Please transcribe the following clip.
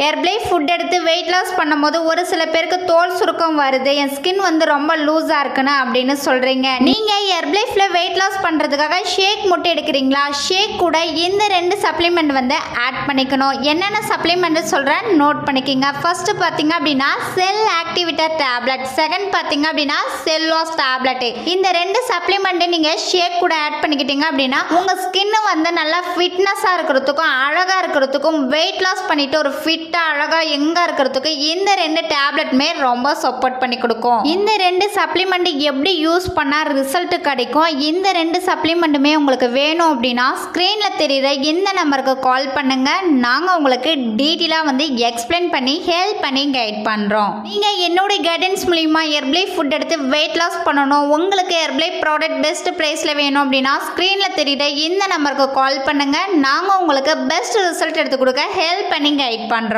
ஹெர்ப்லை food எடுத்து weight loss பண்ணும்போது ஒரு சில பேருக்கு தோல் சுருக்கம் வருது, என் ஸ்கின் ரொம்ப லூஸாக இருக்குன்னு அப்படின்னு சொல்கிறீங்க. நீங்கள் ஹெர்ப்லைஃப்ல வெயிட் லாஸ் பண்ணுறதுக்காக ஷேக் மட்டும் எடுக்கிறீங்களா? ஷேக் கூட இந்த 2 சப்ளிமெண்ட் ஆட் பண்ணிக்கணும். என்னென்ன சப்ளிமெண்ட் சொல்கிறேன், நோட் பண்ணிக்கிங்க. ஃபர்ஸ்ட் பார்த்தீங்க அப்படின்னா செல் ஆக்டிவேட்டர் டேப்லெட், செகண்ட் பார்த்தீங்க அப்படின்னா செல் லாஸ் டேப்லெட். இந்த 2 சப்ளிமெண்ட் நீங்கள் ஷேக் கூட ஆட் பண்ணிக்கிட்டீங்க அப்படின்னா உங்கள் ஸ்கின்னு நல்லா ஃபிட்னஸாக இருக்கிறதுக்கும் அழகாக இருக்கிறதுக்கும் வெயிட் லாஸ் பண்ணிட்டு ஒரு ஃபிட் அழகா எங்க இருக்கிறதுக்கு இந்த 2 டேப்லெட்மே ரொம்ப சப்போர்ட் பண்ணி கொடுக்கும். இந்த 2 சப்ளிமெண்ட் எப்படி யூஸ் பண்ணா ரிசல்ட் கிடைக்கும், இந்த 2 சப்ளிமெண்ட்டுமே உங்களுக்கு வேணும் அப்படின்னா ஸ்கிரீன்ல தெரியுற இந்த நம்பருக்கு கால் பண்ணுங்க. நாங்க உங்களுக்கு டீட்டெயிலா எக்ஸ்பிளைன் பண்ணி ஹெல்ப் பண்ணி கைட் பண்றோம். நீங்க என்னோட கைடன்ஸ் மூலமா ஹெர்ப்லை ஃபுட் எடுத்து வெயிட் லாஸ் பண்ணணும், உங்களுக்கு ஹெர்ப்லை ப்ராடக்ட் பெஸ்ட் பிரைஸ்ல வேணும் அப்படின்னா ஸ்கிரீன்ல தெரியுற இந்த நம்பருக்கு கால் பண்ணுங்க. நாங்க உங்களுக்கு பெஸ்ட் ரிசல்ட் எடுத்து கொடுக்க ஹெல்ப் பண்ணி கைட் பண்றோம்.